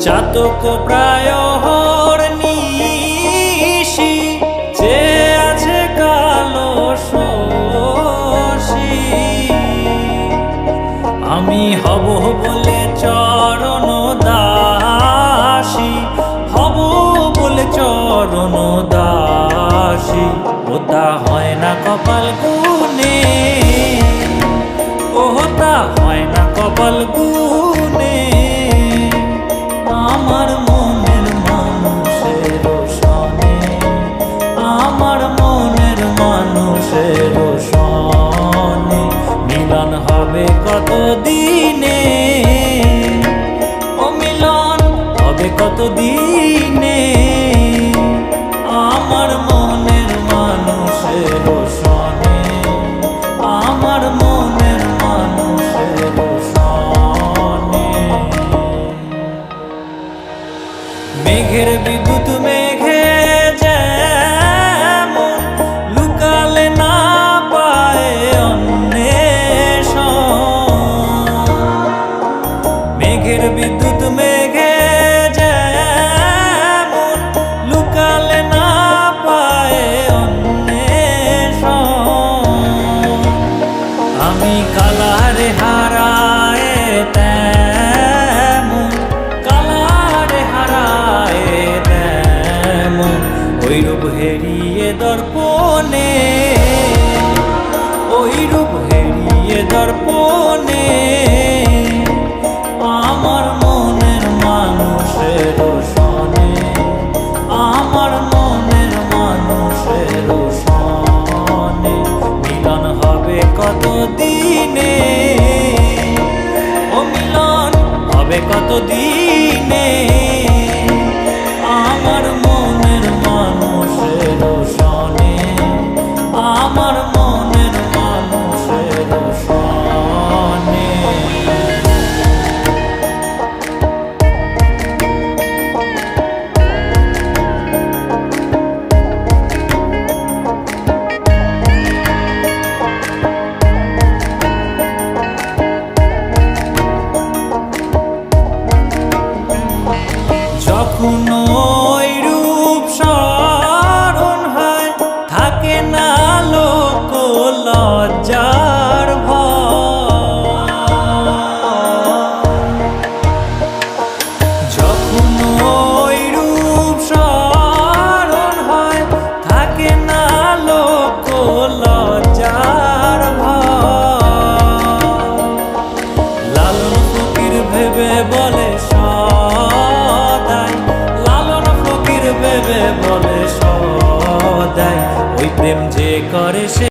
চাতক প্রায় নিশি যে আছে কালো শশী আমি হব বলে চরণ দাসী হব বলে চরণ দাসী ওটা হয় না কপাল গুনে ওটা হয় না কপাল গুনে আমার মনের মানুষের সনে আমার মনের মানুষের সনে মিলন হবে কত দিনে ও মিলন হবে কত দিনে আমার মনের মানুষের সনে আমার মনের মানুষের সনে মেঘের বিদ্যুৎ মেঘে যেমন লুকালে না পায় অন্বেষণ মেঘের বিদ্যুৎ মেঘে যেমন লুকালে না পায় অন্বেষণ আমি কালারে হারায় তেমন কালারে হারায় তেমন ওই রূপ হেরিয়ে দর্পণে ওই রূপ হেরিয়ে দর্পণে আমার মনের মানুষের সনে আমার মনের মানুষের সনে মিলন হবে কত দিনে ও মিলন হবে কত দিনে আমার মনের মানুষের সনে আমার মনের মানুষের সনে যখন ওই রূপ স্মরণ হয় থাকে না লোক লজ্জার ভয় যখন ওই রূপ স্মরণ হয় থাকে না লোক লজ্জার ভয় লালন ফকির ভেবে বলে ভেবে বলে সদাই ওই প্রেম যে করে সে